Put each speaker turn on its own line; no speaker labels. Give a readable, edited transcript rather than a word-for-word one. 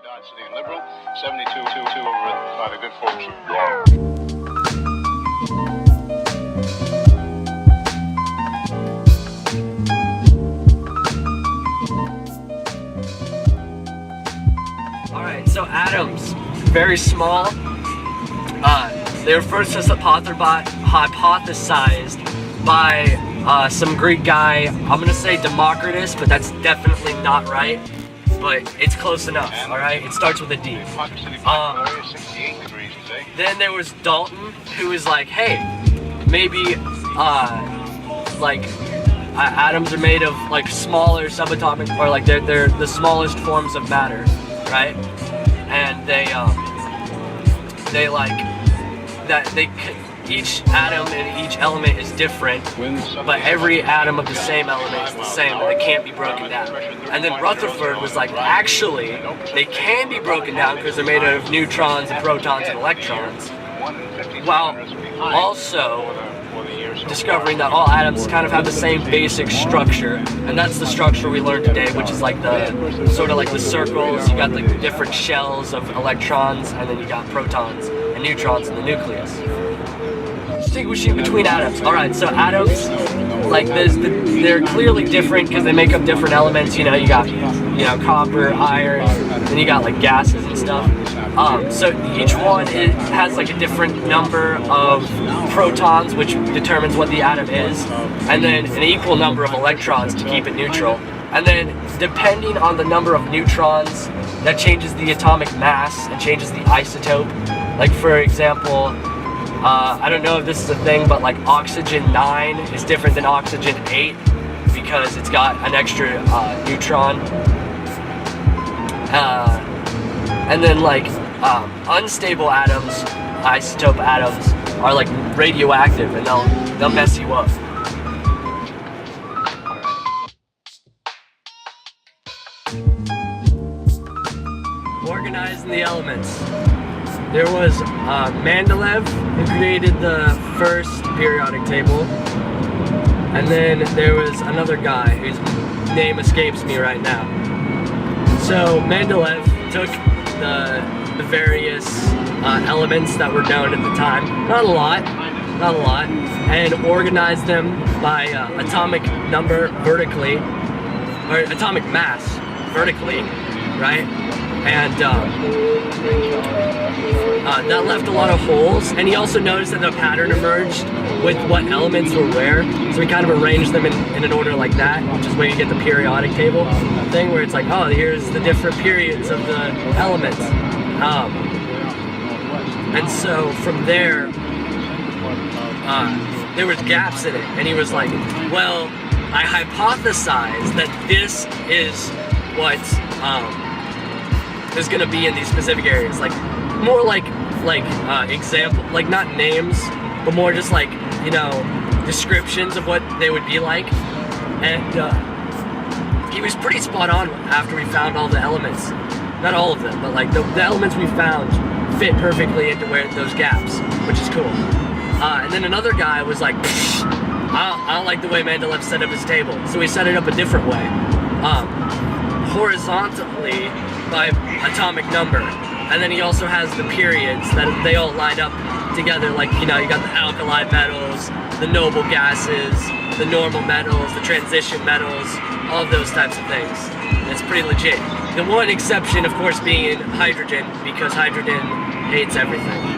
Dodge City and Liberal, 72 over by the good folks.
Alright, so atoms, very small. They were first hypothesized by some Greek guy. I'm gonna say Democritus, but that's definitely not right. But it's close enough, alright? It starts with a D. Then there was Dalton, who was like, hey, maybe atoms are made of like smaller subatomic, or like they're the smallest forms of matter, right? And each atom and each element is different, but every atom of the same element is the same, and they can't be broken down. And then Rutherford was like, actually, they can be broken down because they're made out of neutrons and protons and electrons, while also discovering that all atoms kind of have the same basic structure, and that's the structure we learned today, which is like the sort of like the circles. You got like the different shells of electrons, and then you got protons and neutrons in the nucleus. Distinguishing between atoms. Alright, so atoms, like they're clearly different because they make up different elements. You know, you got copper, iron, then you got like gases and stuff. So each one has like a different number of protons, which determines what the atom is, and then an equal number of electrons to keep it neutral. And then depending on the number of neutrons, that changes the atomic mass and changes the isotope. Like for example, I don't know if this is a thing, but like oxygen 9 is different than oxygen 8 because it's got an extra neutron. And then like unstable atoms, isotope atoms, are like radioactive, and they'll mess you up. Organizing the elements. There was Mendeleev, who created the first periodic table, and then there was another guy whose name escapes me right now. So Mendeleev took the various elements that were known at the time, not a lot, and organized them by atomic number vertically, or atomic mass vertically, right? And that left a lot of holes, and he also noticed that a pattern emerged with what elements were where, so he kind of arranged them in an order like that, which is where you get the periodic table thing, where it's like, oh, here's the different periods of the elements. And so from there, there was gaps in it, and he was like, well, I hypothesized that this is what is gonna be in these specific areas, like more like example, like not names, but more just like, you know, descriptions of what they would be like. And he was pretty spot on after we found all the elements. Not all of them, but like the elements we found fit perfectly into where those gaps, which is cool. And then another guy was like, I don't like the way Mendeleev set up his table, so he set it up a different way, horizontally by atomic number. And then he also has the periods that they all line up together, like, you know, you got the alkali metals, the noble gases, the normal metals, the transition metals, all of those types of things. It's pretty legit. The one exception, of course, being hydrogen, because hydrogen hates everything.